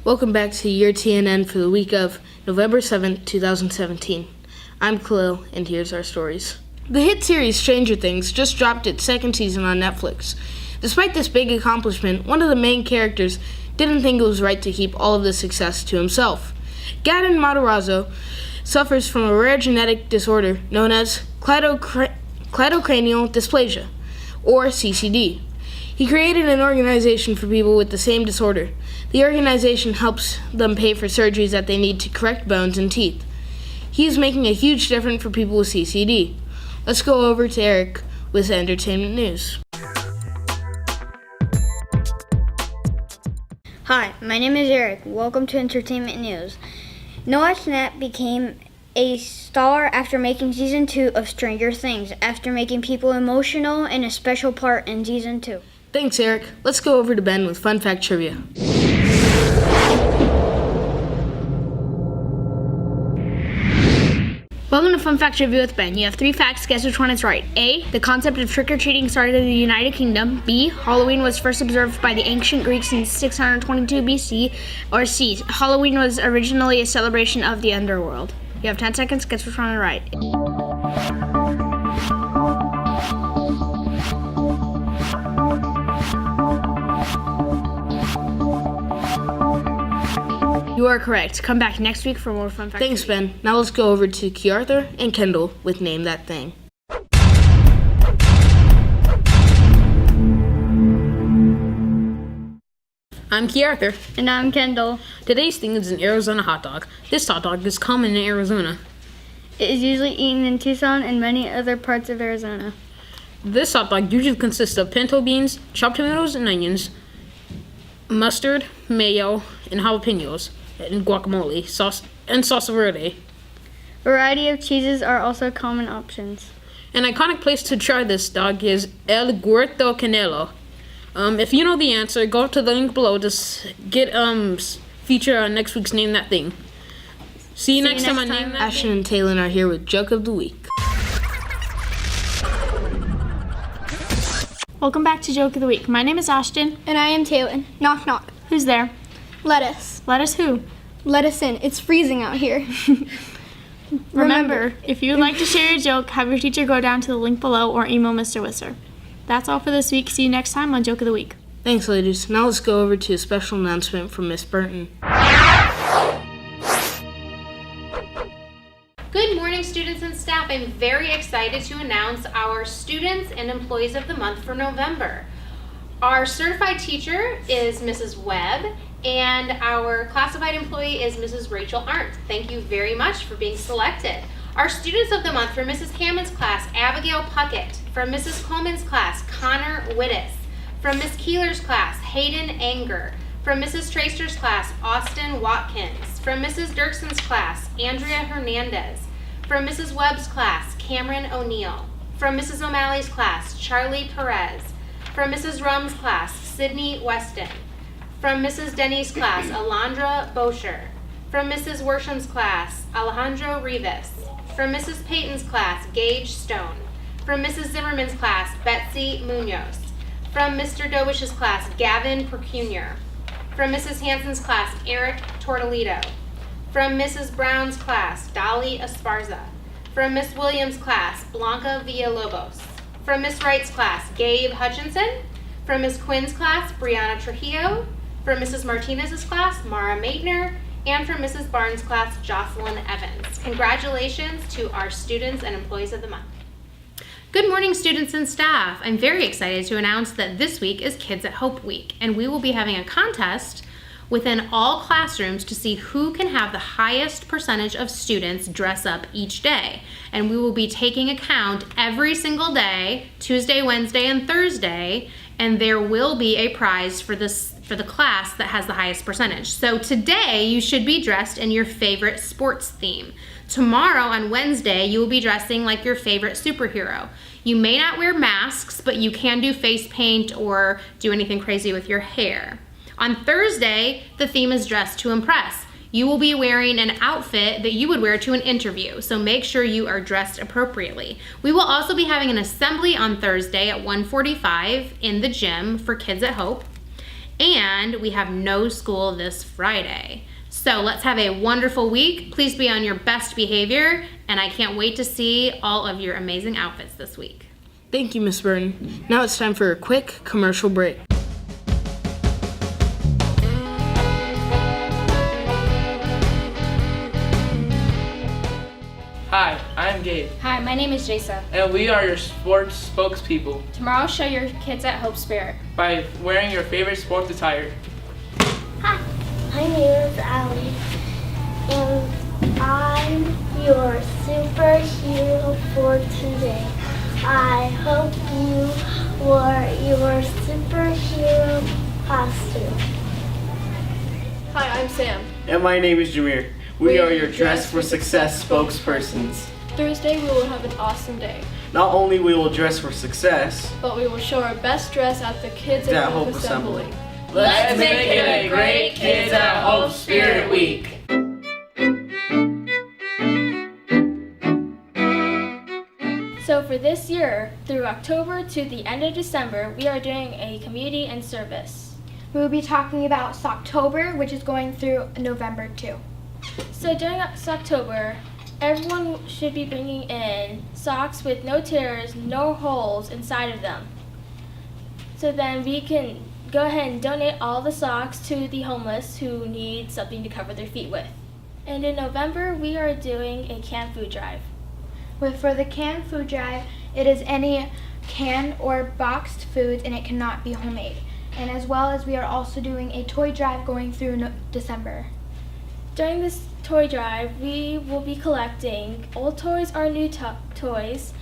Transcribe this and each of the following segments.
Welcome back to Your TNN for the week of November 7th, 2017. I'm Khalil, and here's our stories. The hit series Stranger Things just dropped its second season on Netflix. Despite this big accomplishment, one of the main characters didn't think it was right to keep all of the success to himself. Gaten Matarazzo suffers from a rare genetic disorder known as cleidocranial dysplasia, or CCD. He created an organization for people with the same disorder. The organization helps them pay for surgeries that they need to correct bones and teeth. He is making a huge difference for people with CCD. Let's go over to Eric with entertainment news. Hi, my name is Eric. Welcome to Entertainment News. Noah Schnapp became a star after making Season 2 of Stranger Things, after making people emotional in a special part in Season 2. Thanks, Eric. Let's go over to Ben with Fun Fact Trivia. Welcome to Fun Fact Trivia with Ben. You have 3 facts. Guess which one is right. A. The concept of trick-or-treating started in the United Kingdom. B. Halloween was first observed by the ancient Greeks in 622 BC. Or C. Halloween was originally a celebration of the underworld. You have 10 seconds. Guess which one is right. You are correct. Come back next week for more Fun Fact Thanks, Trivia. Ben. Now let's go over to Key Arthur and Kendall with Name That Thing. I'm Key Arthur. And I'm Kendall. Today's thing is an Arizona hot dog. This hot dog is common in Arizona. It is usually eaten in Tucson and many other parts of Arizona. This hot dog usually consists of pinto beans, chopped tomatoes and onions, mustard, mayo, and jalapenos, and guacamole, sauce, and salsa verde. Variety of cheeses are also common options. An iconic place to try this dog is El Huerto Canelo. If you know the answer, go to the link below to get feature on next week's Name That Thing. See you next time on Name That Thing. Ashton and Taylor are here with Joke of the Week. Welcome back to Joke of the Week. My name is Ashton. And I am Taylor. Knock, knock. Who's there? Let us. Let us who? Let us in. It's freezing out here. Remember, if you would like to share your joke, have your teacher go down to the link below or email Mr. Wisser. That's all for this week. See you next time on Joke of the Week. Thanks, ladies. Now let's go over to a special announcement from Miss Burton. Good morning, students and staff. I'm very excited to announce our Students and Employees of the Month for November. Our certified teacher is Mrs. Webb, and our classified employee is Mrs. Rachel Arndt. Thank you very much for being selected. Our Students of the Month for Mrs. Hammond's class, Abigail Puckett. From Mrs. Coleman's class, Connor Wittes. From Miss Keeler's class, Hayden Anger. From Mrs. Tracer's class, Austin Watkins. From Mrs. Dirkson's class, Andrea Hernandez. From Mrs. Webb's class, Cameron O'Neill. From Mrs. O'Malley's class, Charlie Perez. From Mrs. Rum's class, Sydney Weston. From Mrs. Denny's class, Alondra Bosher. From Mrs. Worsham's class, Alejandro Rivas. From Mrs. Payton's class, Gage Stone. From Mrs. Zimmerman's class, Betsy Munoz. From Mr. Dobish's class, Gavin Percunier. From Mrs. Hanson's class, Eric Tortolito. From Mrs. Brown's class, Dolly Esparza. From Miss Williams' class, Blanca Villalobos. From Miss Wright's class, Gabe Hutchinson. From Miss Quinn's class, Brianna Trujillo. From Mrs. Martinez's class, Mara Maitner. And from Mrs. Barnes' class, Jocelyn Evans. Congratulations to our Students and Employees of the Month. Good morning, students and staff. I'm very excited to announce that this week is Kids at Hope Week, and we will be having a contest within all classrooms to see who can have the highest percentage of students dress up each day. And we will be taking a count every single day, Tuesday, Wednesday, and Thursday, and there will be a prize for the class that has the highest percentage. So today you should be dressed in your favorite sports theme. Tomorrow on Wednesday you will be dressing like your favorite superhero. You may not wear masks, but you can do face paint or do anything crazy with your hair. On Thursday, the theme is Dress to Impress. You will be wearing an outfit that you would wear to an interview, so make sure you are dressed appropriately. We will also be having an assembly on Thursday at 1:45 in the gym for Kids at Hope. And we have no school this Friday. So let's have a wonderful week. Please be on your best behavior, and I can't wait to see all of your amazing outfits this week. Thank you, Miss Burton. Now it's time for a quick commercial break. Hi, I'm Gabe, Hi, my name is Jasa. and we are your sports spokespeople Tomorrow, show your kids at Hope Spirit. by wearing your favorite sports attire. Hi, my name is Allie, and I'm your superhero for today. I hope you wore your superhero costume. Hi, I'm Sam. And my name is Jameer. We are your Dress for Success spokespersons. Thursday we will have an awesome day, Not only we will dress for success, but we will show our best dress at the Kids At at Hope Hope Assembly. Let's make it a great Kids at Hope Spirit Week. So, for this year, through October to the end of December, we are doing a community and service. We will be talking about Socktober, which is going through November too. So, during October, everyone should be bringing in socks with no tears, no holes inside of them. So then we can go ahead and donate all the socks to the homeless who need something to cover their feet with. And in November, we are doing a canned food drive. For the canned food drive, it is any canned or boxed foods and it cannot be homemade. And as well as we are also doing a toy drive going through December. During this toy drive, we will be collecting old toys or new toys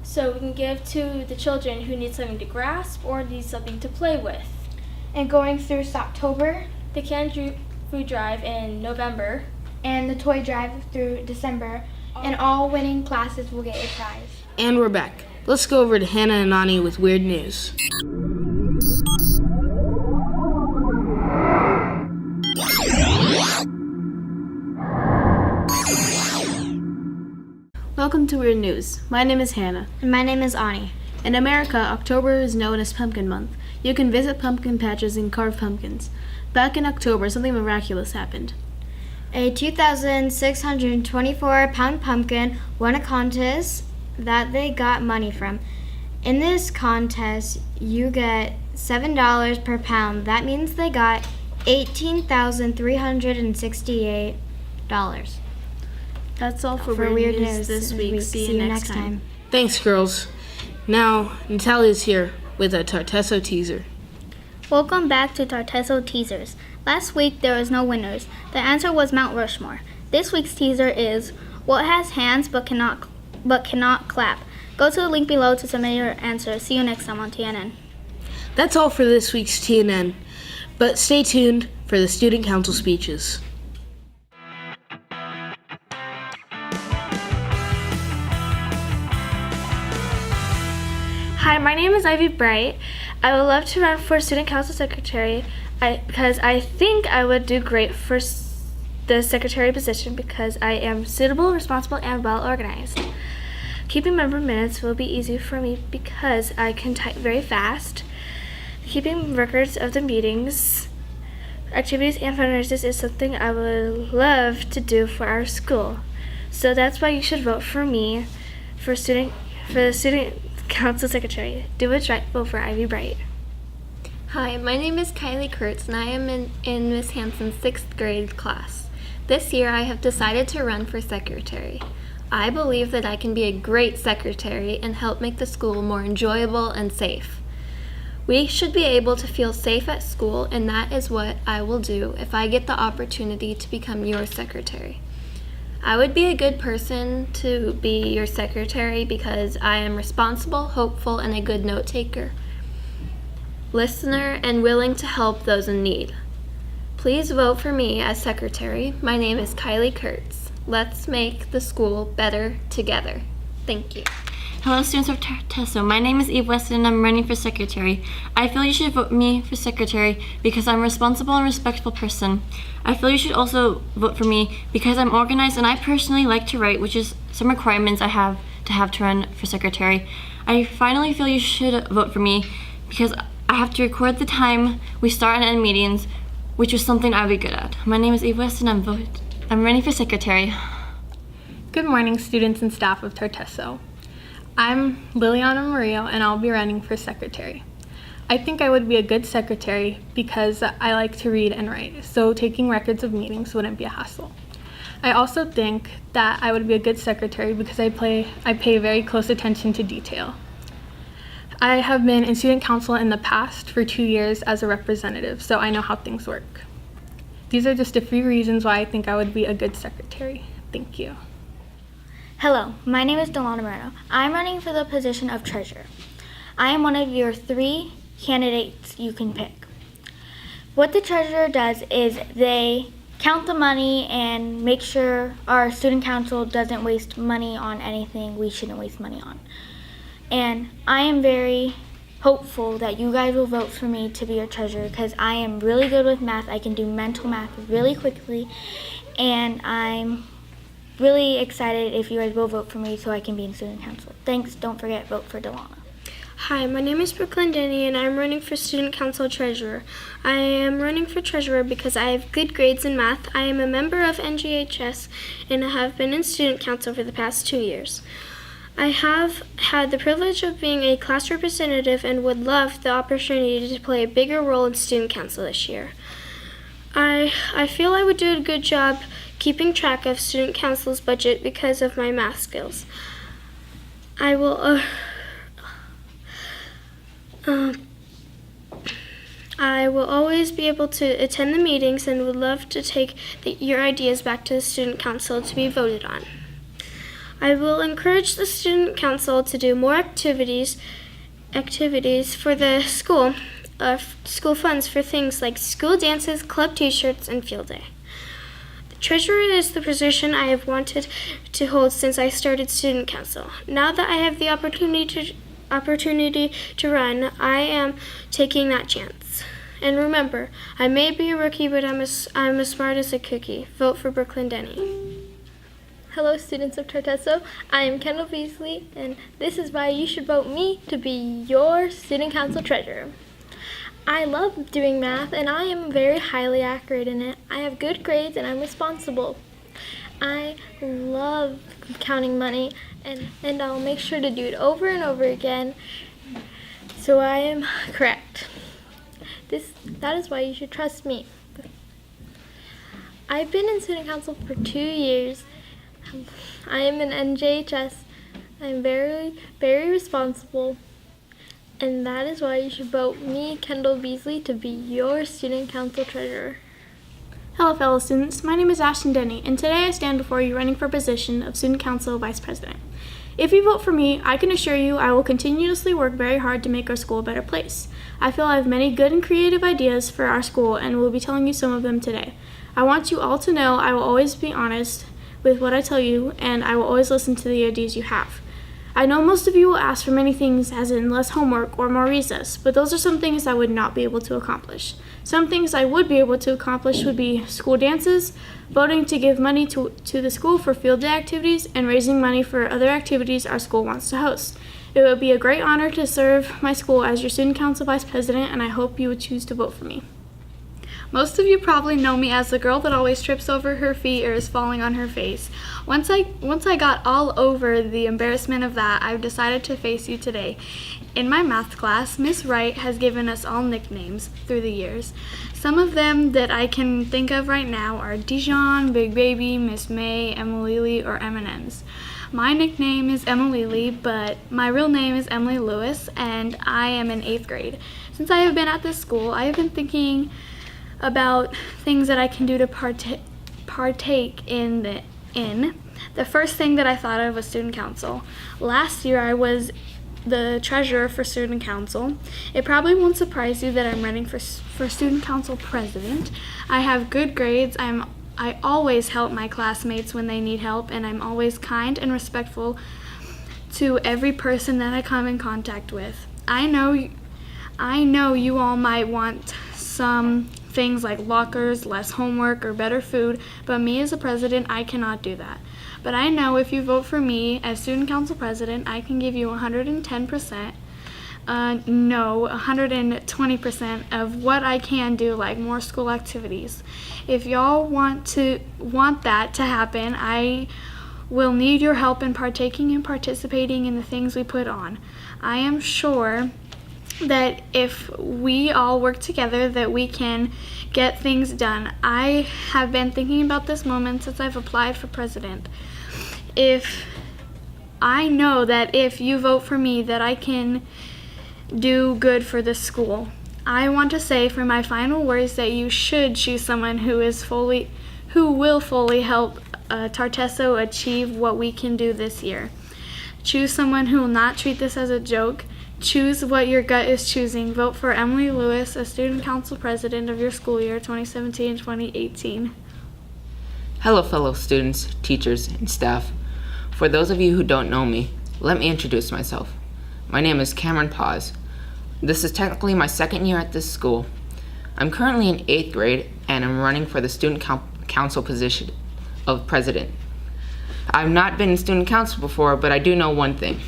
so we can give to the children who need something to grasp or need something to play with. And going through Socktober The canned food drive in November. and the toy drive through December, and all winning classes will get a prize. And we're back. Let's go over to Hannah and Ani with weird news. Welcome to Weird News. My name is Hannah. And my name is Ani. In America, October is known as Pumpkin Month. You can visit pumpkin patches and carve pumpkins. Back in October, something miraculous happened. A 2,624-pound pumpkin won a contest that they got money from. In this contest, you get $7 per pound. That means they got $18,368. That's all for Weird News this week. See you next time. Thanks, girls. Now, Natalia's here with a Tartesso teaser. Welcome back to Tartesso Teasers. Last week there was no winners. The answer was Mount Rushmore. This week's teaser is what has hands but cannot clap. Go to the link below to submit your answer. See you next time on TNN. That's all for this week's TNN, but stay tuned for the student council speeches. Hi, my name is Ivy Bright. I would love to run for student council secretary because I think I would do great for the secretary position because I am suitable, responsible, and well organized. Keeping member minutes will be easy for me because I can type very fast. Keeping records of the meetings, activities, and fundraisers is something I would love to do for our school. So that's why you should vote for me for the student council secretary. Do what's right, vote for Ivy Bright. Hi, my name is Kylie Kurtz and I am in Miss Hanson's 6th grade class. This year I have decided to run for secretary. I believe that I can be a great secretary and help make the school more enjoyable and safe. We should be able to feel safe at school, and that is what I will do if I get the opportunity to become your secretary. I would be a good person to be your secretary because I am responsible, hopeful, and a good note taker, listener, and willing to help those in need. Please vote for me as secretary. My name is Kylie Kurtz. Let's make the school better together. Thank you. Hello, students of Tartesso. My name is Eve Weston and I'm running for secretary. I feel you should vote me for secretary because I'm a responsible and respectful person. I feel you should also vote for me because I'm organized and I personally like to write, which is some requirements I have to run for secretary. I finally feel you should vote for me because I have to record the time we start and end meetings, which is something I'll be good at. My name is Eve West and I'm running for secretary. Good morning, students and staff of Tartesso. I'm Liliana Murillo and I'll be running for secretary. I think I would be a good secretary because I like to read and write, so taking records of meetings wouldn't be a hassle. I also think that I would be a good secretary because I pay very close attention to detail. I have been in student council in the past for 2 years as a representative, so I know how things work. These are just a few reasons why I think I would be a good secretary. Thank you. Hello, my name is Delana Moreno. I'm running for the position of treasurer. I am one of your 3 candidates you can pick. What the treasurer does is they count the money and make sure our student council doesn't waste money on anything we shouldn't waste money on. And I am very hopeful that you guys will vote for me to be your treasurer because I am really good with math. I can do mental math really quickly, and I'm really excited if you guys will vote for me so I can be in student council. Thanks. Don't forget, vote for Delana. Hi, my name is Brooklyn Denny and I'm running for Student Council Treasurer. I am running for Treasurer because I have good grades in math. I am a member of NGHS and I have been in Student Council for the past 2 years. I have had the privilege of being a class representative and would love the opportunity to play a bigger role in Student Council this year. I feel I would do a good job keeping track of Student Council's budget because of my math skills. I will always be able to attend the meetings and would love to take your ideas back to the Student Council to be voted on. I will encourage the Student Council to do more activities for the school funds for things like school dances, club t-shirts, and field day. The treasurer is the position I have wanted to hold since I started Student Council. Now that I have the opportunity to run, I am taking that chance. And remember, I may be a rookie, but I'm as smart as a cookie. Vote for Brooklyn Denny. Hello, students of Tartesso. I am Kendall Beasley, and this is why you should vote me to be your student council treasurer. I love doing math, and I am very highly accurate in it. I have good grades, and I'm responsible. I love counting money, and I'll make sure to do it over and over again, so I am correct. That is why you should trust me. I've been in student council for 2 years. I am in NJHS. I'm very, very responsible, and that is why you should vote me, Kendall Beasley, to be your student council treasurer. Hello, fellow students. My name is Ashton Denny, and today I stand before you running for position of Student Council Vice President. If you vote for me, I can assure you I will continuously work very hard to make our school a better place. I feel I have many good and creative ideas for our school, and will be telling you some of them today. I want you all to know I will always be honest with what I tell you, and I will always listen to the ideas you have. I know most of you will ask for many things, as in less homework or more recess, but those are some things I would not be able to accomplish. Some things I would be able to accomplish would be school dances, voting to give money to the school for field day activities, and raising money for other activities our school wants to host. It would be a great honor to serve my school as your student council vice president, and I hope you would choose to vote for me. Most of you probably know me as the girl that always trips over her feet or is falling on her face. Once I got all over the embarrassment of that, I've decided to face you today. In my math class, Miss Wright has given us all nicknames through the years. Some of them that I can think of right now are Dijon, Big Baby, Miss May, Emily Lee, or M&M's. My nickname is Emily Lee, but my real name is Emily Lewis, and I am in 8th grade. Since I have been at this school, I have been thinking about things that I can do to partake in. The first thing that I thought of was student council. Last year I was the treasurer for student council. It probably won't surprise you that I'm running for student council president. I have good grades. I always help my classmates when they need help, and I'm always kind and respectful to every person that I come in contact with. I know you all might want some things like lockers, less homework, or better food, but me as a president, I cannot do that. But I know if you vote for me as student council president, I can give you 110% no, 120% of what I can do, like more school activities. If y'all want that to happen, I will need your help in partaking and participating in the things we put on. I am sure that if we all work together that we can get things done. I have been thinking about this moment since I've applied for president. If I know that if you vote for me that I can do good for this school. I want to say for my final words that you should choose someone who will fully help Tartesso achieve what we can do this year. Choose someone who will not treat this as a joke. Choose what your gut is choosing. Vote for Emily Lewis, a student council president of your school year 2017-2018. Hello fellow students, teachers, and staff. For those of you who don't know me, let me introduce myself. My name is Cameron Paz. This is technically my second year at this school. I'm currently in 8th grade and I'm running for the student council position of president. I've not been in student council before, but I do know one thing.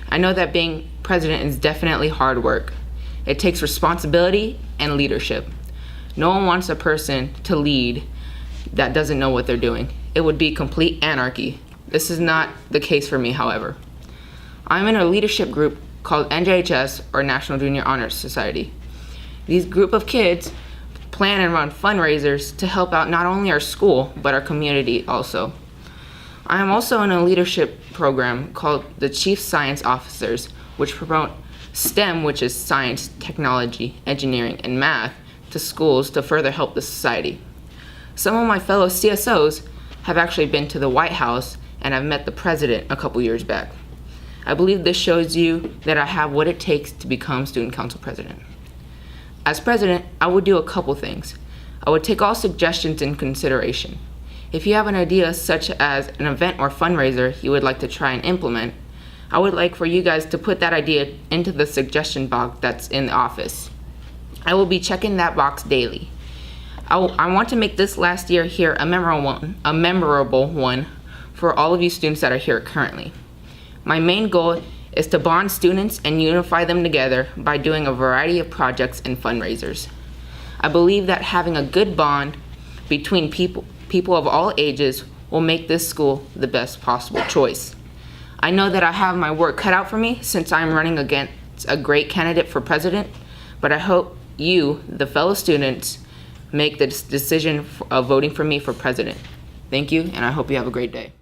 I know that being president is definitely hard work. It takes responsibility and leadership. No one wants a person to lead that doesn't know what they're doing. It would be complete anarchy. This is not the case for me, however. I'm in a leadership group called NJHS, or National Junior Honor Society. These group of kids plan and run fundraisers to help out not only our school, but our community also. I am also in a leadership program called the Chief Science Officers, which promote STEM, which is science, technology, engineering, and math, to schools to further help the society. Some of my fellow CSOs have actually been to the White House and I've met the president a couple years back. I believe this shows you that I have what it takes to become student council president. As president, I would do a couple things. I would take all suggestions in consideration. If you have an idea such as an event or fundraiser you would like to try and implement, I would like for you guys to put that idea into the suggestion box that's in the office. I will be checking that box daily. I want to make this last year here a memorable one for all of you students that are here currently. My main goal is to bond students and unify them together by doing a variety of projects and fundraisers. I believe that having a good bond between people of all ages will make this school the best possible choice. I know that I have my work cut out for me since I'm running against a great candidate for president, but I hope you, the fellow students, make the decision of voting for me for president. Thank you, and I hope you have a great day.